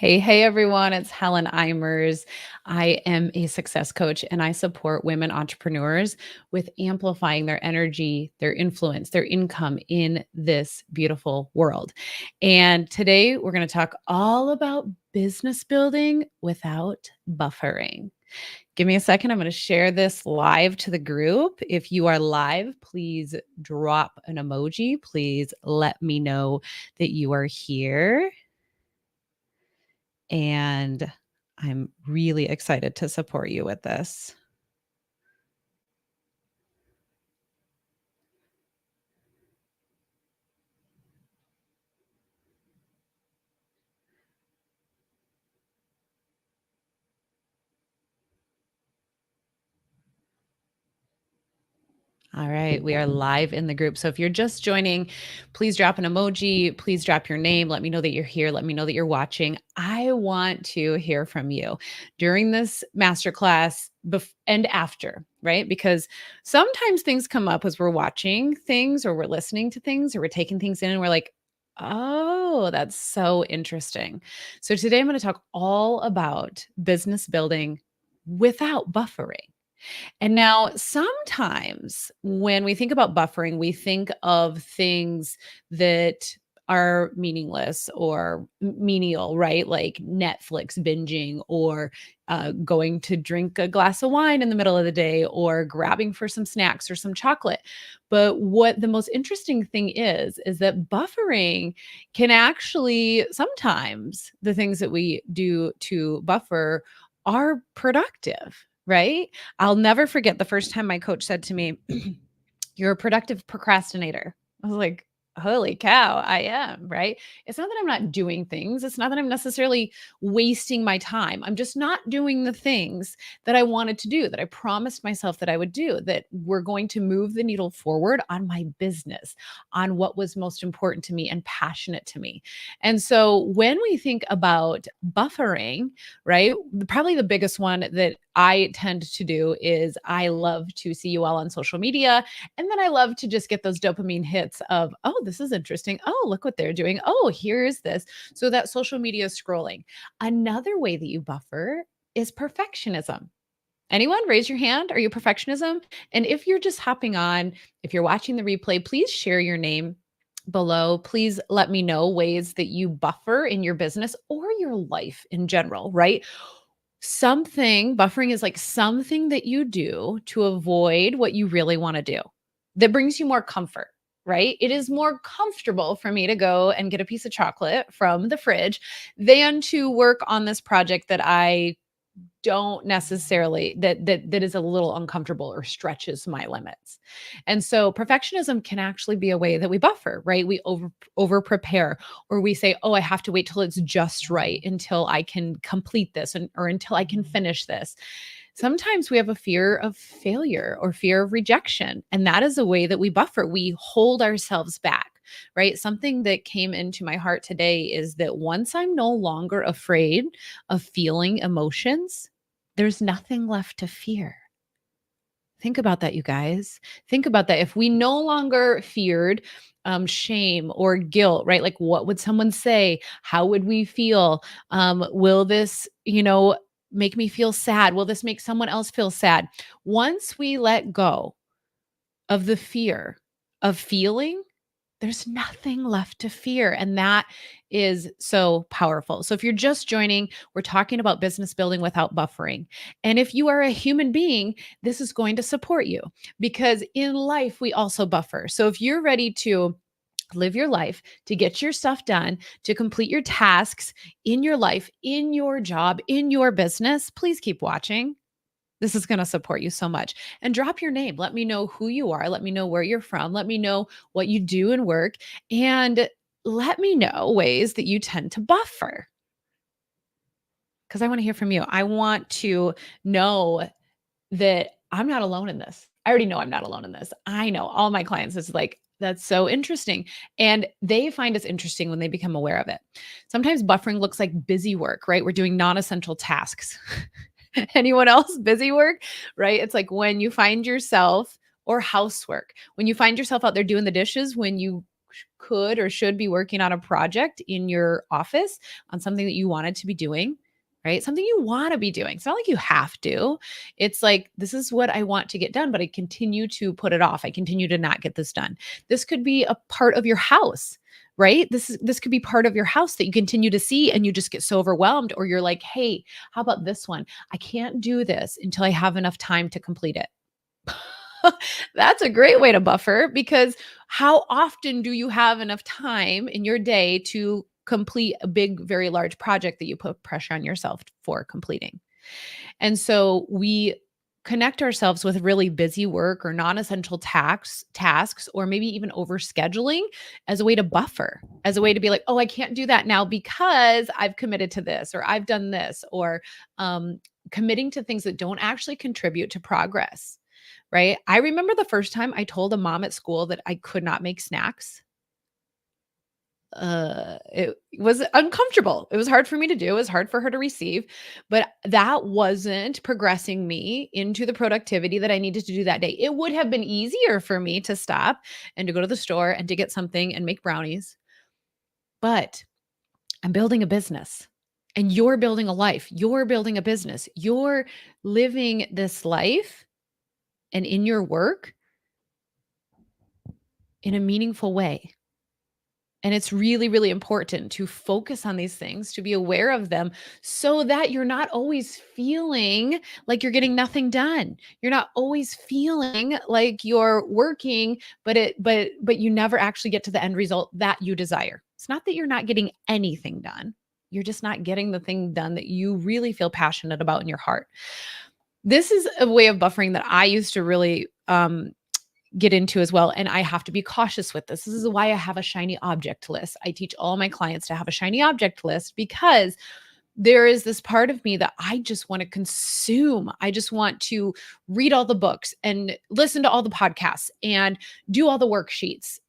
Hey, everyone. It's Helen Eimers. I am a success coach and I support women entrepreneurs with amplifying their energy, their influence, their income in this beautiful world. And today we're going to talk all about business building without buffering. Give me a second. I'm going to share this live to the group. If you are live, please drop an emoji. Please let me know that you are here. And I'm really excited to support you with this. All right, we are live in the group. So if you're just joining, please drop an emoji. Please drop your name. Let me know that you're here. Let me know that you're watching. I want to hear from you during this masterclass and after, right? Because sometimes things come up as we're watching things or we're listening to things or we're taking things in and we're like, oh, that's so interesting. So today I'm going to talk all about business building without buffering. And now, sometimes when we think about buffering, we think of things that are meaningless or menial, right? Like Netflix binging or going to drink a glass of wine in the middle of the day or grabbing for some snacks or some chocolate. But what the most interesting thing is that buffering can actually sometimes the things that we do to buffer are productive, right? I'll never forget the first time my coach said to me, "You're a productive procrastinator." I was like, "Holy cow, I am," right? It's not that I'm not doing things. It's not that I'm necessarily wasting my time. I'm just not doing the things that I wanted to do, that I promised myself that I would do, that were going to move the needle forward on my business, on what was most important to me and passionate to me. And so when we think about buffering, right? Probably the biggest one that I tend to do is I love to see you all on social media. And then I love to just get those dopamine hits of, oh, this is interesting. Oh, look what they're doing. Oh, here's this. So that social media scrolling. Another way that you buffer is perfectionism. Anyone raise your hand? Are you perfectionism? And if you're just hopping on, if you're watching the replay, please share your name below. Please let me know ways that you buffer in your business or your life in general, right? Buffering is like something that you do to avoid what you really want to do that brings you more comfort, right? It is more comfortable for me to go and get a piece of chocolate from the fridge than to work on this project that I don't necessarily that is a little uncomfortable or stretches my limits. And so perfectionism can actually be a way that we buffer, right? We over prepare, or we say, "Oh, I have to wait till it's just right until I can complete this or until I can finish this." Sometimes we have a fear of failure or fear of rejection, and that is a way that we buffer. We hold ourselves back, right? Something that came into my heart today is that once I'm no longer afraid of feeling emotions, there's nothing left to fear. Think about that, you guys. Think about that. If we no longer feared shame or guilt, right? Like, what would someone say? How would we feel? Will this, make me feel sad? Will this make someone else feel sad? Once we let go of the fear of feeling, there's nothing left to fear. And that is so powerful. So, if you're just joining, we're talking about business building without buffering. And if you are a human being, this is going to support you because in life, we also buffer. So, if you're ready to live your life, to get your stuff done, to complete your tasks in your life, in your job, in your business, please keep watching. This is going to support you so much. And drop your name. Let me know who you are. Let me know where you're from. Let me know what you do in work. And let me know ways that you tend to buffer because I want to hear from you. I want to know that I'm not alone in this. I already know I'm not alone in this. I know all my clients, it's like, that's so interesting. And they find us interesting when they become aware of it. Sometimes buffering looks like busy work, right? We're doing non essential tasks. Anyone else busy work, right? It's like when you find yourself or housework, when you find yourself out there doing the dishes, when you could or should be working on a project in your office on something that you wanted to be doing, right? Something you want to be doing. It's not like you have to. It's like, this is what I want to get done, but I continue to put it off. I continue to not get this done. This could be a part of your house, right? This could be part of your house that you continue to see and you just get so overwhelmed, or you're like, hey, how about this one? I can't do this until I have enough time to complete it. That's a great way to buffer, because how often do you have enough time in your day to complete a big, very large project that you put pressure on yourself for completing? And so we connect ourselves with really busy work or non-essential tasks, or maybe even overscheduling, as a way to buffer, as a way to be like, oh, I can't do that now because I've committed to this, or I've done this, or committing to things that don't actually contribute to progress. Right? I remember the first time I told a mom at school that I could not make snacks. It was uncomfortable. It was hard for me to do. It was hard for her to receive, but that wasn't progressing me into the productivity that I needed to do that day. It would have been easier for me to stop and to go to the store and to get something and make brownies, but I'm building a business. And you're building a life. You're building a business. You're living this life and in your work in a meaningful way. And it's really, really important to focus on these things, to be aware of them, so that you're not always feeling like you're getting nothing done. You're not always feeling like you're working, but you never actually get to the end result that you desire. It's not that you're not getting anything done. You're just not getting the thing done that you really feel passionate about in your heart. This is a way of buffering that I used to really get into as well. And I have to be cautious with this. This is why I have a shiny object list. I teach all my clients to have a shiny object list, because there is this part of me that I just want to consume. I just want to read all the books and listen to all the podcasts and do all the worksheets.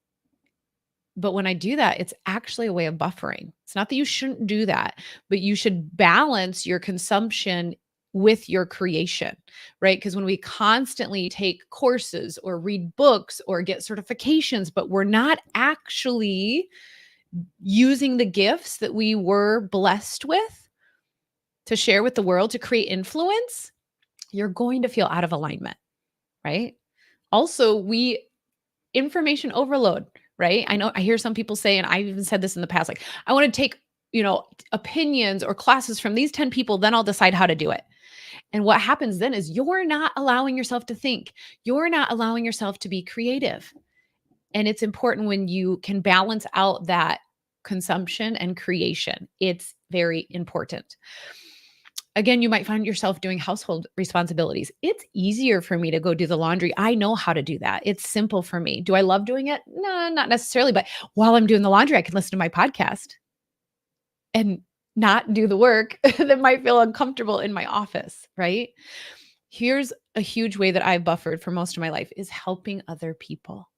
But when I do that, it's actually a way of buffering. It's not that you shouldn't do that, but you should balance your consumption with your creation, right? Because when we constantly take courses or read books or get certifications, but we're not actually using the gifts that we were blessed with to share with the world, to create influence, you're going to feel out of alignment, right? Also, information overload, right? I know I hear some people say, and I've even said this in the past, like, I want to take, opinions or classes from these 10 people, then I'll decide how to do it. And what happens then is you're not allowing yourself to think. You're not allowing yourself to be creative. And it's important when you can balance out that consumption and creation. It's very important. Again, you might find yourself doing household responsibilities. It's easier for me to go do the laundry. I know how to do that. It's simple for me. Do I love doing it? No, not necessarily. But while I'm doing the laundry, I can listen to my podcast and not do the work that might feel uncomfortable in my office, right? Here's a huge way that I've buffered for most of my life is helping other people.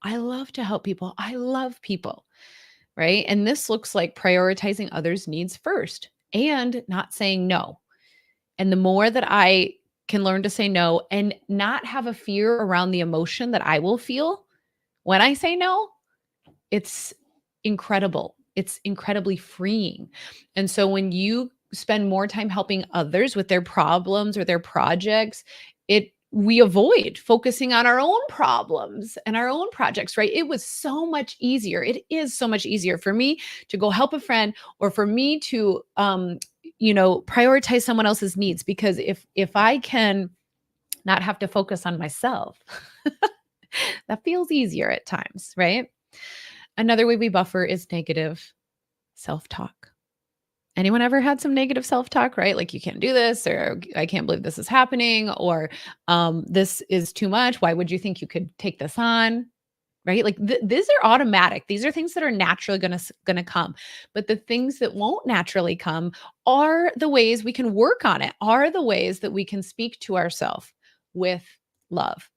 I love to help people. I love people, right? And this looks like prioritizing others' needs first and not saying no. And the more that I can learn to say no and not have a fear around the emotion that I will feel when I say no, it's incredible. It's incredibly freeing. And so when you spend more time helping others with their problems or their projects, we avoid focusing on our own problems and our own projects, right? It was so much easier. It is so much easier for me to go help a friend, or for me to prioritize someone else's needs, because if I can not have to focus on myself, that feels easier at times, right? Another way we buffer is negative self-talk. Anyone ever had some negative self-talk, right? Like, you can't do this, or I can't believe this is happening, or this is too much. Why would you think you could take this on? Right? Like, these are automatic. These are things that are naturally gonna come. But the things that won't naturally come are the ways we can work on it, are the ways that we can speak to ourselves with love.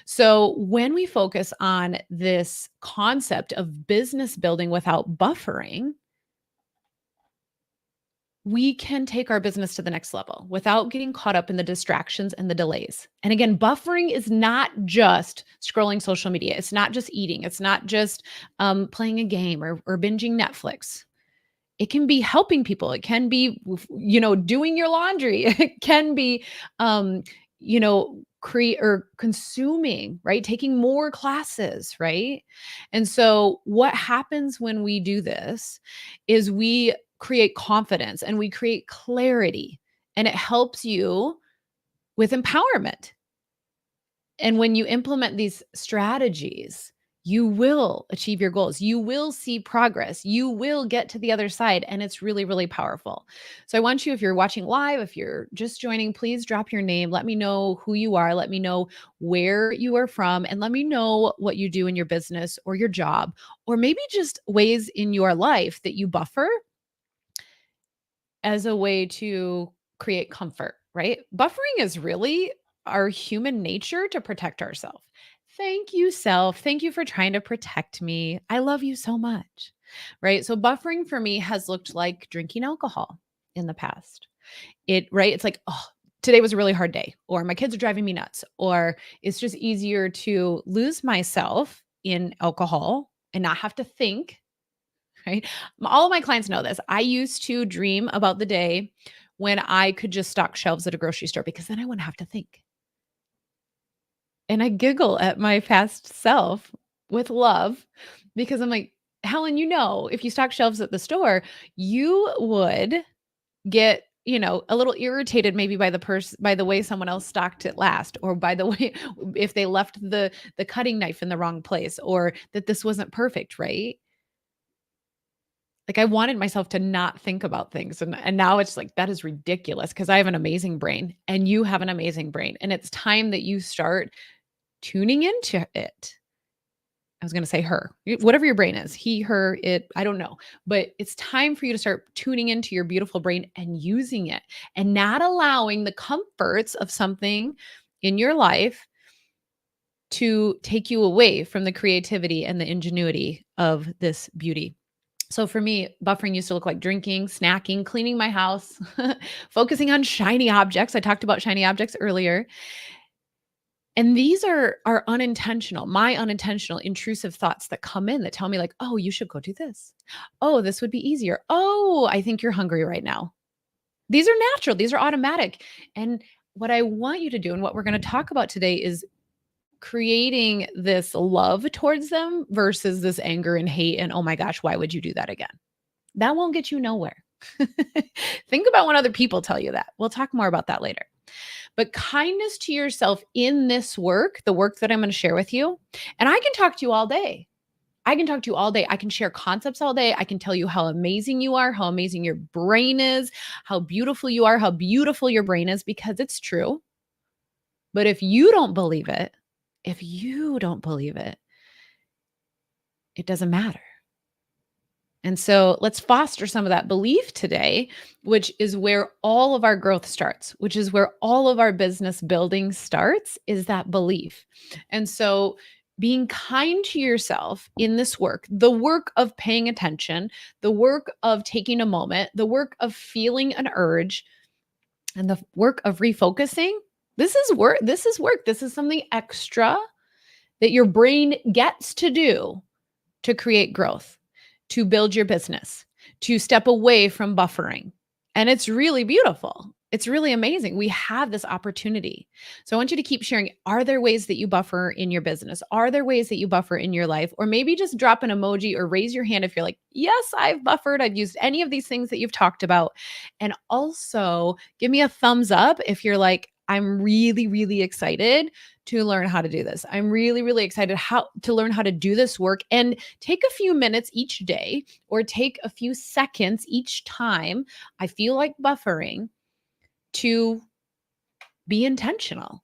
So when we focus on this concept of business building without buffering, we can take our business to the next level without getting caught up in the distractions and the delays. And again, buffering is not just scrolling social media. It's not just eating. It's not just playing a game or binging Netflix. It can be helping people. It can be, doing your laundry. It can be, create or consuming, right? Taking more classes, right? And so what happens when we do this is we create confidence and we create clarity, and it helps you with empowerment. And when you implement these strategies, you will achieve your goals. You will see progress. You will get to the other side. And it's really, really powerful. So I want you, if you're watching live, if you're just joining, please drop your name. Let me know who you are. Let me know where you are from. And let me know what you do in your business or your job, or maybe just ways in your life that you buffer as a way to create comfort, right? Buffering is really our human nature to protect ourselves. Thank you, self. Thank you for trying to protect me. I love you so much, right? So, buffering for me has looked like drinking alcohol in the past. Right? It's like, oh, today was a really hard day, or my kids are driving me nuts, or it's just easier to lose myself in alcohol and not have to think, right? All of my clients know this. I used to dream about the day when I could just stock shelves at a grocery store because then I wouldn't have to think. And I giggle at my past self with love because I'm like, Helen, if you stock shelves at the store, you would get, a little irritated maybe by the way someone else stocked it last, or by the way if they left the cutting knife in the wrong place, or that this wasn't perfect, right? Like, I wanted myself to not think about things, and now it's like, that is ridiculous because I have an amazing brain and you have an amazing brain, and it's time that you start tuning into it. I was gonna say her, whatever your brain is, he, her, it, I don't know, but it's time for you to start tuning into your beautiful brain and using it, and not allowing the comforts of something in your life to take you away from the creativity and the ingenuity of this beauty. So for me, buffering used to look like drinking, snacking, cleaning my house, focusing on shiny objects. I talked about shiny objects earlier. And these are unintentional, my unintentional intrusive thoughts that come in that tell me like, "Oh, you should go do this. Oh, this would be easier. Oh, I think you're hungry right now." These are natural, these are automatic. And what I want you to do and what we're going to talk about today is creating this love towards them versus this anger and hate and, "Oh my gosh, why would you do that again?" That won't get you nowhere. Think about when other people tell you that. We'll talk more about that later. But kindness to yourself in this work, the work that I'm going to share with you, and I can talk to you all day. I can talk to you all day. I can share concepts all day. I can tell you how amazing you are, how amazing your brain is, how beautiful you are, how beautiful your brain is, because it's true. But if you don't believe it, it doesn't matter. And so let's foster some of that belief today, which is where all of our growth starts, which is where all of our business building starts, is that belief. And so being kind to yourself in this work, the work of paying attention, the work of taking a moment, the work of feeling an urge, and the work of refocusing, this is work. This is work. This is something extra that your brain gets to do to create growth, to build your business, to step away from buffering. And it's really beautiful. It's really amazing. We have this opportunity. So I want you to keep sharing. Are there ways that you buffer in your business? Are there ways that you buffer in your life? Or maybe just drop an emoji or raise your hand if you're like, yes, I've buffered. I've used any of these things that you've talked about. And also give me a thumbs up if you're like, I'm really, really excited to learn how to do this. I'm really, really excited to learn how to do this work, and take a few minutes each day, or take a few seconds each time I feel like buffering, to be intentional.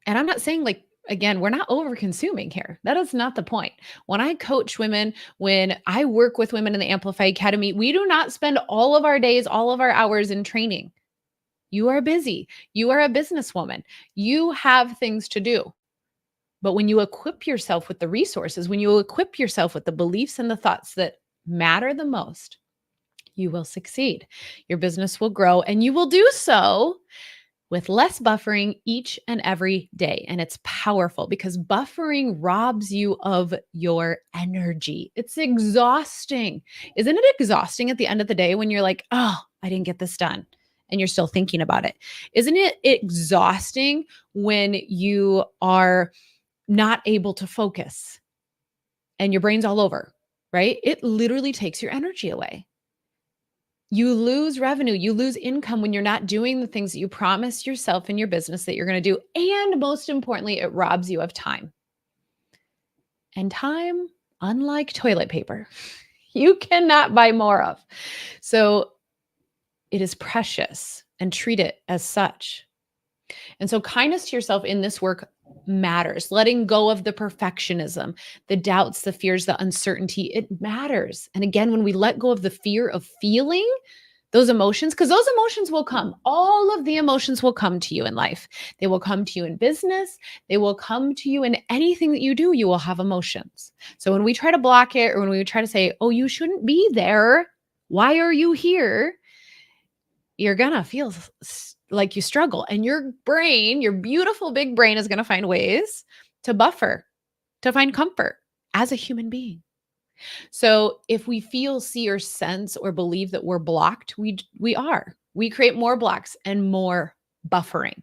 And I'm not saying like, again, we're not over consuming here. That is not the point. When I coach women, when I work with women in the Amplify Academy, we do not spend all of our days, all of our hours in training. You are busy. You are a businesswoman. You have things to do. But when you equip yourself with the resources, when you equip yourself with the beliefs and the thoughts that matter the most, you will succeed. Your business will grow, and you will do so with less buffering each and every day. And it's powerful because buffering robs you of your energy. It's exhausting. Isn't it exhausting at the end of the day when you're like, oh, I didn't get this done? And you're still thinking about it. Isn't it exhausting when you are not able to focus and your brain's all over, right? It literally takes your energy away. You lose revenue, you lose income when you're not doing the things that you promised yourself in your business that you're going to do. And most importantly, it robs you of time. And time, unlike toilet paper, you cannot buy more of. So it is precious and treat it as such. And so kindness to yourself in this work matters. Letting go of the perfectionism, the doubts, the fears, the uncertainty, it matters. And again, when we let go of the fear of feeling those emotions, because those emotions will come, all of the emotions will come to you in life. They will come to you in business. They will come to you in anything that you do. You will have emotions. So when we try to block it, or when we try to say, oh, you shouldn't be there, why are you here? You're going to feel like you struggle, and your brain, your beautiful big brain, is going to find ways to buffer, to find comfort as a human being. So if we feel, see, or sense or believe that we're blocked, we create more blocks and more buffering.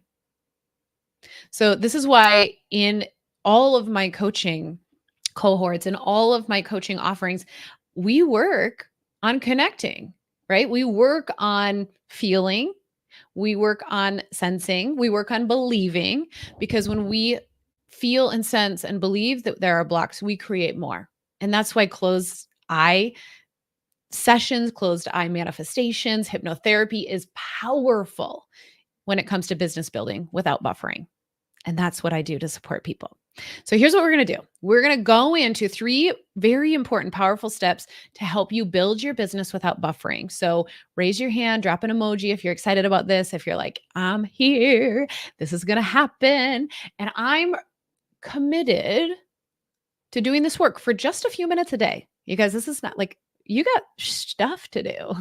So this is why in all of my coaching cohorts and all of my coaching offerings, we work on connecting, right? We work on feeling, we work on sensing, we work on believing, because when we feel and sense and believe that there are blocks, we create more. And that's why closed eye sessions, closed eye manifestations, hypnotherapy is powerful when it comes to business building without buffering. And that's what I do to support people. So here's what we're going to do. We're going to go into 3 very important, powerful steps to help you build your business without buffering. So raise your hand, drop an emoji if you're excited about this. If you're like, I'm here, this is going to happen. And I'm committed to doing this work for just a few minutes a day. You guys, this is not like, you got stuff to do,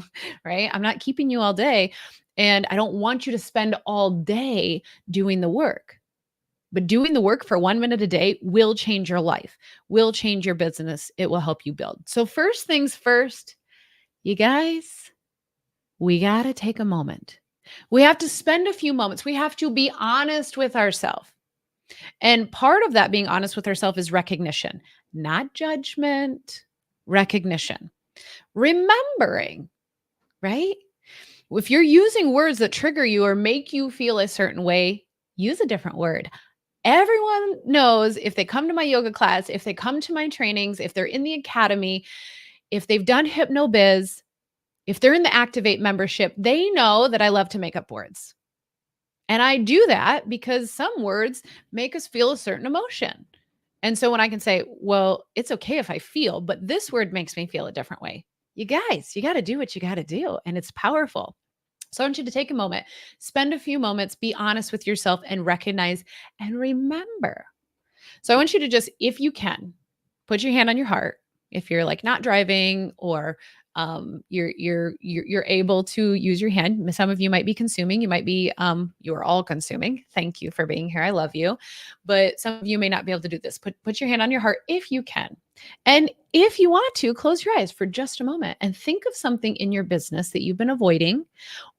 right? I'm not keeping you all day. And I don't want you to spend all day doing the work. But doing the work for 1 minute a day will change your life, will change your business. It will help you build. So first things first, you guys, we got to take a moment. We have to spend a few moments. We have to be honest with ourselves. And part of that being honest with ourselves is recognition, not judgment, recognition. Remembering, right? If you're using words that trigger you or make you feel a certain way, use a different word. Everyone knows, if they come to my yoga class, if they come to my trainings, if they're in the academy, if they've done HypnoBiz, if they're in the Activate membership, they know that I love to make up words. And I do that because some words make us feel a certain emotion. And so when I can say, well, it's okay if I feel, but this word makes me feel a different way. You guys, you got to do what you got to do. And it's powerful. So I want you to take a moment, spend a few moments, be honest with yourself, and recognize and remember. So I want you to just, if you can, put your hand on your heart. If you're like not driving, or you're able to use your hand. Some of you might be consuming. You might be, you are all consuming. Thank you for being here. I love you. But some of you may not be able to do this. Put your hand on your heart if you can. And if you want to, close your eyes for just a moment and think of something in your business that you've been avoiding,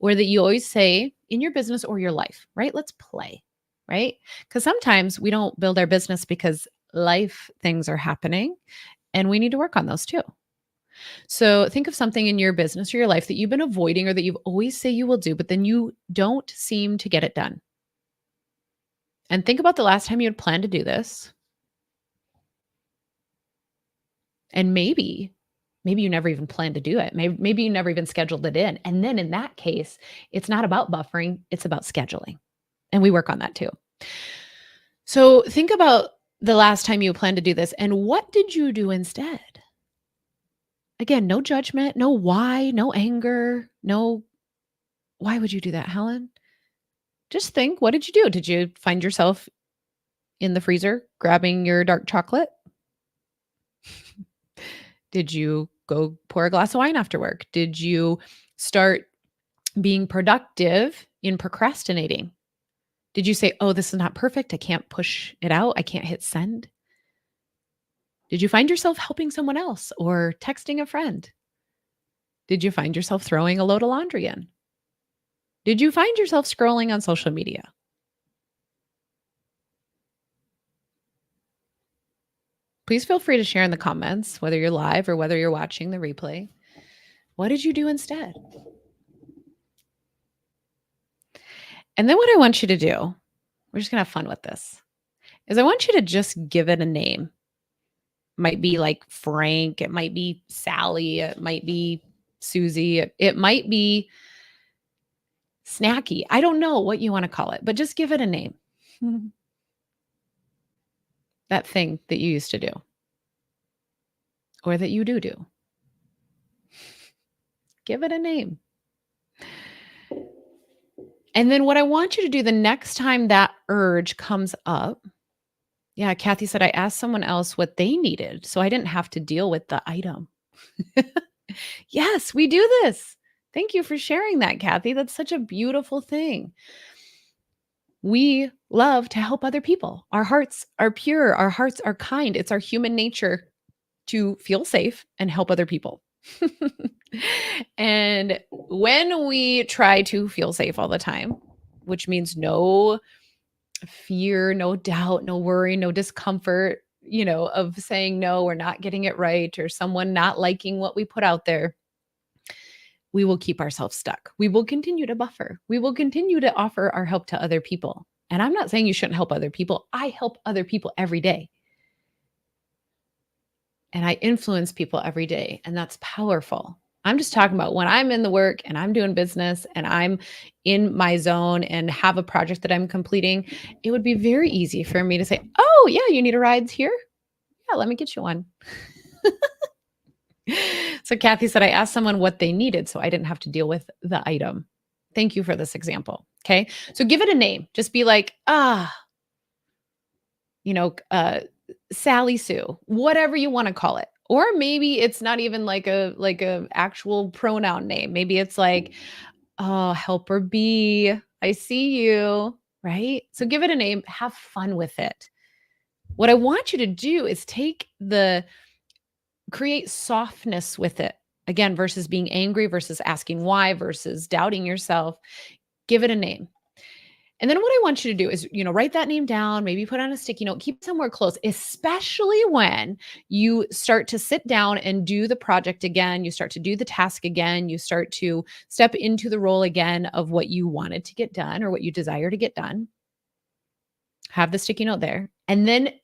or that you always say in your business or your life, right? Let's play, right? Because sometimes we don't build our business because life things are happening, and we need to work on those too. So think of something in your business or your life that you've been avoiding, or that you've always say you will do, but then you don't seem to get it done. And think about the last time you had planned to do this. And maybe you never even planned to do it. Maybe you never even scheduled it in. And then in that case, it's not about buffering, it's about scheduling. And we work on that too. So think about the last time you planned to do this, and what did you do instead? Again, no judgment, no why, no anger, no, why would you do that, Helen? Just think, what did you do? Did you find yourself in the freezer grabbing your dark chocolate? Did you go pour a glass of wine after work? Did you start being productive in procrastinating? Did you say, oh, this is not perfect. I can't push it out. I can't hit send? Did you find yourself helping someone else or texting a friend? Did you find yourself throwing a load of laundry in? Did you find yourself scrolling on social media? Please feel free to share in the comments, whether you're live or whether you're watching the replay. What did you do instead? And then what I want you to do, we're just going to have fun with this, is I want you to just give it a name. Might be like Frank, it might be Sally, it might be Susie, it might be Snacky. I don't know what you want to call it, but just give it a name. That thing that you used to do or that you do. Give it a name. And then what I want you to do the next time that urge comes up, yeah, Kathy said, I asked someone else what they needed, so I didn't have to deal with the item. Yes, we do this. Thank you for sharing that, Kathy. That's such a beautiful thing. We love to help other people. Our hearts are pure. Our hearts are kind. It's our human nature to feel safe and help other people. And when we try to feel safe all the time, which means no fear, no doubt, no worry, no discomfort, of saying no or not getting it right or someone not liking what we put out there, we will keep ourselves stuck. We will continue to buffer. We will continue to offer our help to other people. And I'm not saying you shouldn't help other people. I help other people every day. And I influence people every day. And that's powerful. I'm just talking about when I'm in the work and I'm doing business and I'm in my zone and have a project that I'm completing, it would be very easy for me to say, oh, yeah, you need a ride here? Yeah, let me get you one. So Kathy said, I asked someone what they needed, so I didn't have to deal with the item. Thank you for this example. Okay. So give it a name. Just be like, Sally Sue, whatever you want to call it. Or maybe it's not even like a actual pronoun name. Maybe it's like, oh, helper B, I see you, right? So give it a name, have fun with it. What I want you to do is create softness with it. Again, versus being angry, versus asking why, versus doubting yourself. Give it a name. And then what I want you to do is, write that name down, maybe put on a sticky note, keep it somewhere close, especially when you start to sit down and do the project again, you start to do the task again, you start to step into the role again of what you wanted to get done or what you desire to get done. Have the sticky note there. And then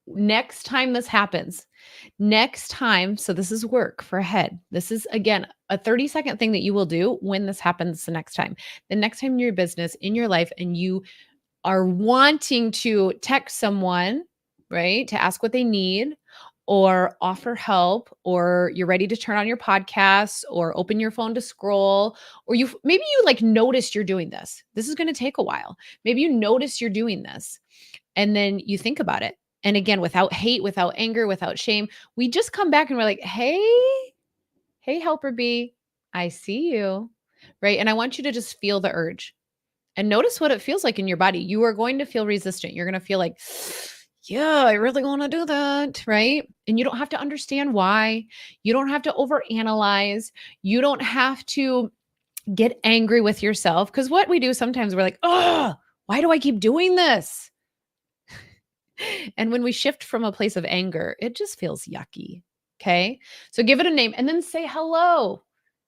next time this happens, so this is work for ahead. This is, again, a 30-second thing that you will do when this happens the next time. The next time in your business, in your life, and you are wanting to text someone, right, to ask what they need or offer help, or you're ready to turn on your podcast or open your phone to scroll, or maybe you like noticed you're doing this. This is going to take a while. Maybe you notice you're doing this and then you think about it. And again, without hate, without anger, without shame, we just come back and we're like, hey, helper B, I see you, right? And I want you to just feel the urge and notice what it feels like in your body. You are going to feel resistant. You're going to feel like, yeah, I really want to do that, right? And you don't have to understand why. You don't have to overanalyze. You don't have to get angry with yourself. Because what we do sometimes, we're like, oh, why do I keep doing this? And when we shift from a place of anger, it just feels yucky. Okay. So give it a name and then say hello.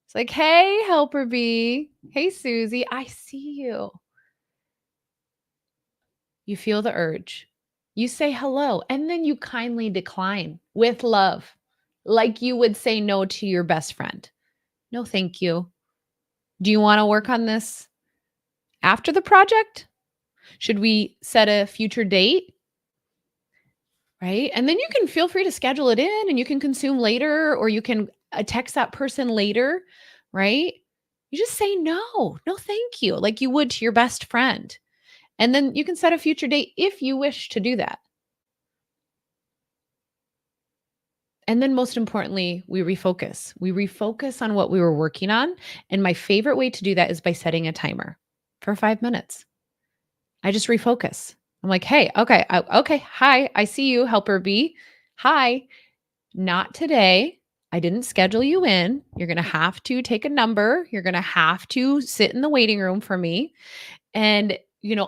It's like, hey, helper B. Hey, Susie, I see you. You feel the urge. You say hello and then you kindly decline with love, like you would say no to your best friend. No, thank you. Do you want to work on this after the project? Should we set a future date? Right. And then you can feel free to schedule it in and you can consume later, or you can text that person later. Right. You just say no, thank you, like you would to your best friend. And then you can set a future date if you wish to do that. And then most importantly, we refocus. We refocus on what we were working on. And my favorite way to do that is by setting a timer for 5 minutes. I just refocus. I'm like, hey, okay, okay, hi, I see you, helper B. Hi, not today. I didn't schedule you in. You're going to have to take a number. You're going to have to sit in the waiting room for me. And,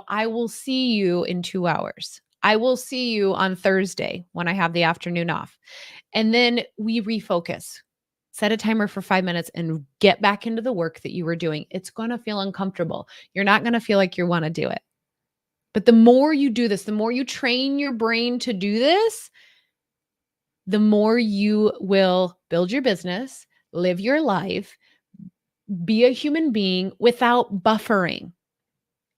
I will see you in 2 hours. I will see you on Thursday when I have the afternoon off. And then we refocus. Set a timer for 5 minutes and get back into the work that you were doing. It's going to feel uncomfortable. You're not going to feel like you want to do it. But the more you do this, the more you train your brain to do this, the more you will build your business, live your life, be a human being without buffering.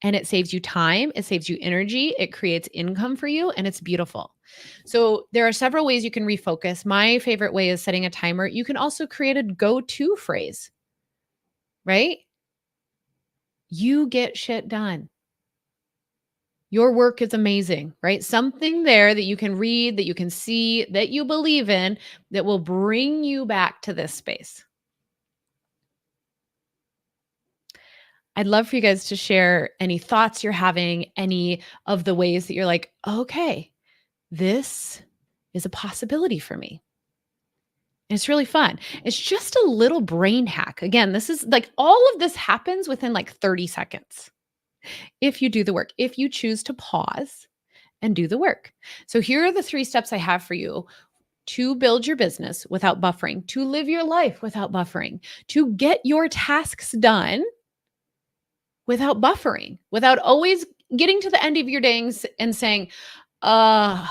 And it saves you time, it saves you energy, it creates income for you, and it's beautiful. So there are several ways you can refocus. My favorite way is setting a timer. You can also create a go-to phrase, right? You get shit done. Your work is amazing, right? Something there that you can read, that you can see, that you believe in, that will bring you back to this space. I'd love for you guys to share any thoughts you're having, any of the ways that you're like, okay, this is a possibility for me. And it's really fun. It's just a little brain hack. Again, this is like all of this happens within like 30 seconds if you do the work, if you choose to pause and do the work. So here are the 3 steps I have for you to build your business without buffering, to live your life without buffering, to get your tasks done without buffering, without always getting to the end of your day and saying, I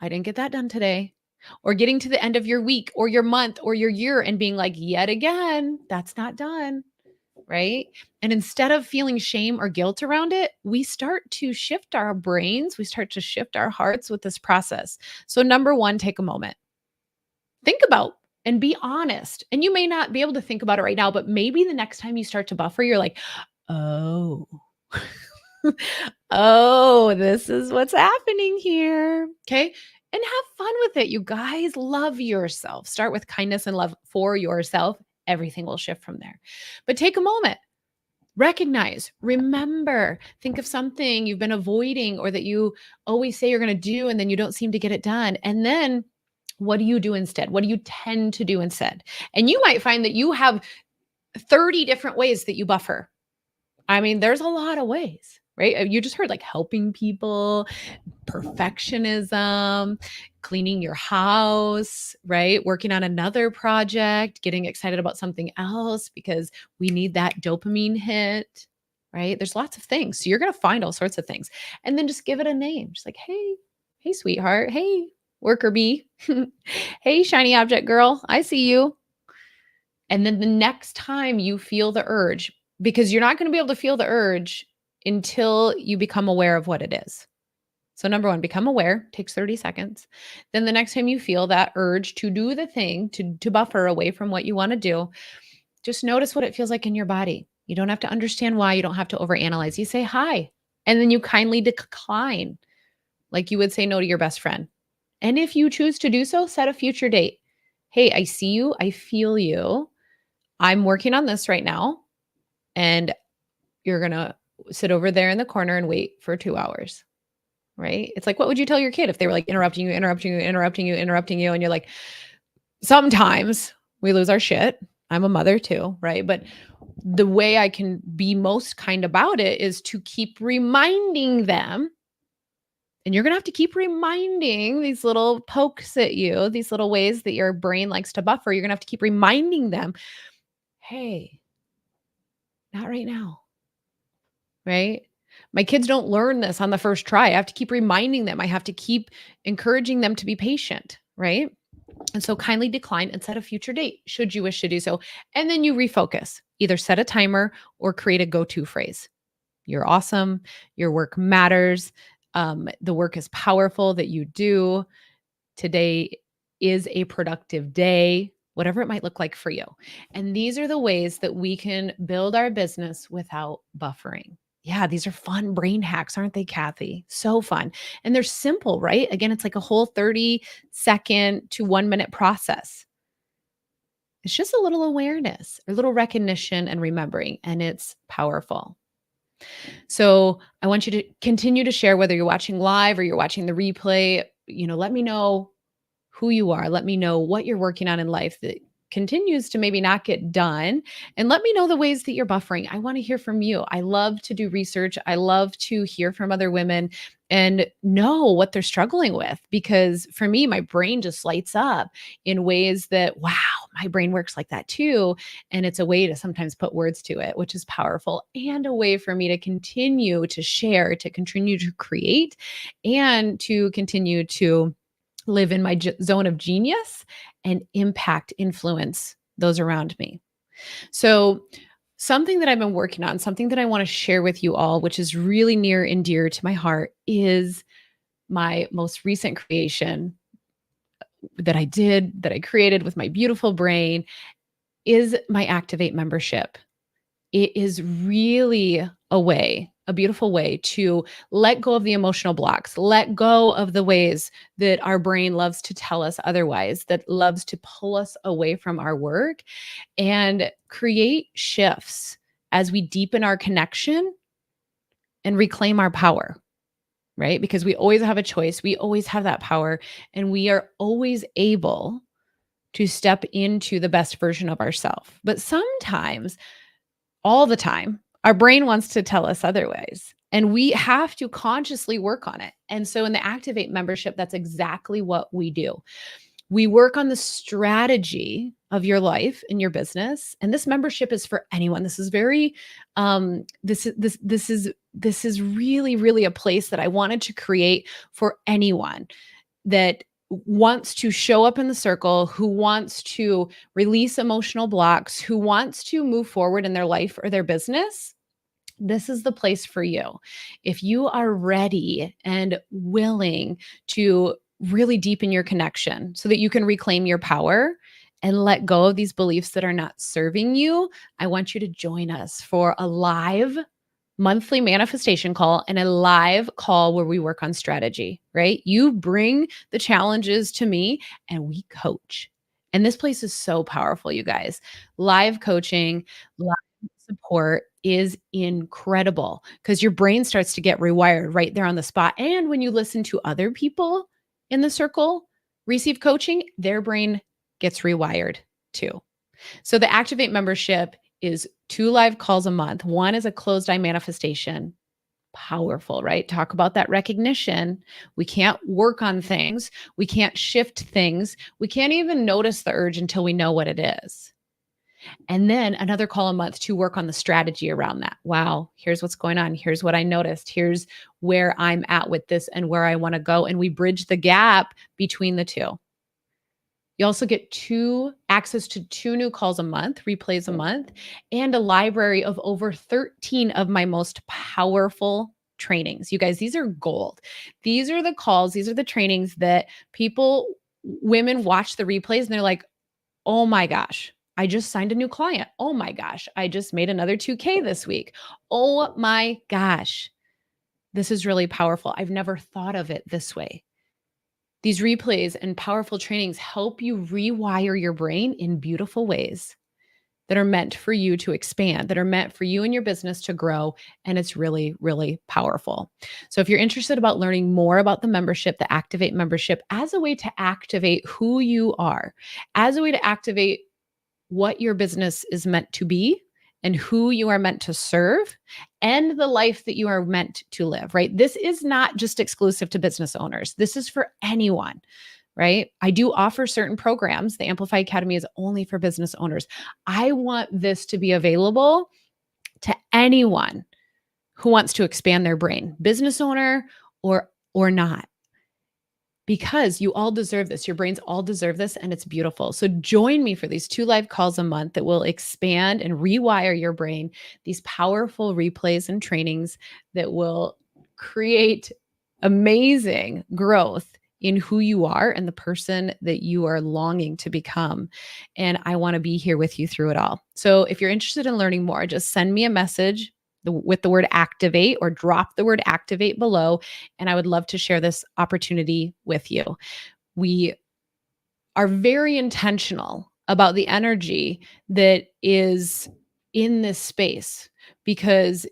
didn't get that done today. Or getting to the end of your week or your month or your year and being like, yet again, that's not done. Right. And instead of feeling shame or guilt around it, we start to shift our brains, we start to shift our hearts with this process. So, number one, take a moment. Think about and be honest. And you may not be able to think about it right now, but maybe the next time you start to buffer, you're like, oh, oh, this is what's happening here. Okay. And have fun with it. You guys, love yourself. Start with kindness and love for yourself. Everything will shift from there. But take a moment. Recognize, remember, think of something you've been avoiding or that you always say you're going to do and then you don't seem to get it done. And then what do you do instead? What do you tend to do instead? And you might find that you have 30 different ways that you buffer. I mean, there's a lot of ways, right? You just heard like helping people, perfectionism, cleaning your house, right? Working on another project, getting excited about something else because we need that dopamine hit, right? There's lots of things. So you're going to find all sorts of things. And then just give it a name. Just like, hey, sweetheart. Hey, worker bee. Hey, shiny object girl. I see you. And then the next time you feel the urge, because you're not going to be able to feel the urge until you become aware of what it is. So number one, become aware, takes 30 seconds. Then the next time you feel that urge to do the thing, to buffer away from what you want to do, just notice what it feels like in your body. You don't have to understand why. You don't have to overanalyze. You say hi, and then you kindly decline, like you would say no to your best friend. And if you choose to do so, set a future date. Hey, I see you. I feel you. I'm working on this right now. And you're going to sit over there in the corner and wait for 2 hours. Right? It's like, what would you tell your kid if they were like interrupting you, and you're like, sometimes we lose our shit. I'm a mother too, right? But the way I can be most kind about it is to keep reminding them. And you're going to have to keep reminding these little pokes at you, these little ways that your brain likes to buffer. You're going to have to keep reminding them, hey, not right now. Right? My kids don't learn this on the first try. I have to keep reminding them. I have to keep encouraging them to be patient, right? And so kindly decline and set a future date should you wish to do so. And then you refocus. Either set a timer or create a go-to phrase. You're awesome. Your work matters. The work is powerful that you do. Today is a productive day, whatever it might look like for you. And these are the ways that we can build our business without buffering. Yeah, these are fun brain hacks, aren't they, Kathy? So fun. And they're simple, right? Again, it's like a whole 30-second to 1 minute process. It's just a little awareness, a little recognition and remembering, and it's powerful. So I want you to continue to share whether you're watching live or you're watching the replay. Let me know who you are. Let me know what you're working on in life that continues to maybe not get done. And let me know the ways that you're buffering. I want to hear from you. I love to do research. I love to hear from other women and know what they're struggling with. Because for me, my brain just lights up in ways that, wow, my brain works like that too. And it's a way to sometimes put words to it, which is powerful, and a way for me to continue to share, to continue to create, and to continue to live in my zone of genius and impact, influence those around me. So, something that I've been working on, something that I want to share with you all, which is really near and dear to my heart, is my most recent creation that I created with my beautiful brain, is my Activate membership. It is really a beautiful way to let go of the emotional blocks, let go of the ways that our brain loves to tell us otherwise, that loves to pull us away from our work, and create shifts as we deepen our connection and reclaim our power, right? Because we always have a choice, we always have that power, and we are always able to step into the best version of ourselves. But sometimes, all the time, our brain wants to tell us otherwise, and we have to consciously work on it. And so in the Activate membership, that's exactly what we do. We work on the strategy of your life and your business, and this membership is for anyone. This is very this is really, really a place that I wanted to create for anyone that wants to show up in the circle, who wants to release emotional blocks, who wants to move forward in their life or their business. This is the place for you. If you are ready and willing to really deepen your connection so that you can reclaim your power and let go of these beliefs that are not serving you, I want you to join us for a live monthly manifestation call and a live call where we work on strategy, right? You bring the challenges to me and we coach. And this place is so powerful, you guys. Live coaching, live support is incredible because your brain starts to get rewired right there on the spot. And when you listen to other people in the circle receive coaching, their brain gets rewired too. So the Activate membership is 2 live calls a month. One is a closed eye manifestation. Powerful, right? Talk about that recognition. We can't work on things. We can't shift things. We can't even notice the urge until we know what it is. And then another call a month to work on the strategy around that. Wow, here's what's going on. Here's what I noticed. Here's where I'm at with this and where I want to go. And we bridge the gap between the two. You also get access to 2 new calls a month, replays a month, and a library of over 13 of my most powerful trainings. You guys, these are gold. These are the calls, these are the trainings that women watch the replays and they're like, "Oh my gosh, I just signed a new client. Oh my gosh, I just made another 2K this week. Oh my gosh, this is really powerful. I've never thought of it this way." These replays and powerful trainings help you rewire your brain in beautiful ways that are meant for you to expand, that are meant for you and your business to grow. And it's really, really powerful. So if you're interested about learning more about the membership, the Activate membership, as a way to activate who you are, as a way to activate what your business is meant to be and who you are meant to serve and the life that you are meant to live, right? This is not just exclusive to business owners. This is for anyone, right? I do offer certain programs. The Amplify Academy is only for business owners. I want this to be available to anyone who wants to expand their brain, business owner or not. Because you all deserve this. Your brains all deserve this, and it's beautiful. So join me for these 2 live calls a month that will expand and rewire your brain, these powerful replays and trainings that will create amazing growth in who you are and the person that you are longing to become. And I want to be here with you through it all. So if you're interested in learning more, just send me a message with the word activate, or drop the word activate below. And I would love to share this opportunity with you. We are very intentional about the energy that is in this space, because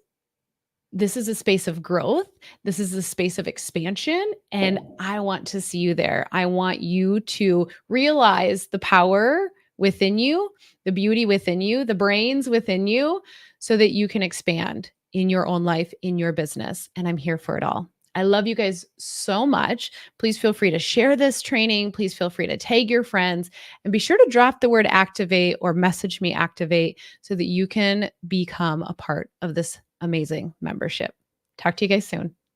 this is a space of growth. This is a space of expansion. And I want to see you there. I want you to realize the power within you, the beauty within you, the brains within you, so that you can expand in your own life, in your business. And I'm here for it all. I love you guys so much. Please feel free to share this training. Please feel free to tag your friends, and be sure to drop the word activate or message me activate so that you can become a part of this amazing membership. Talk to you guys soon.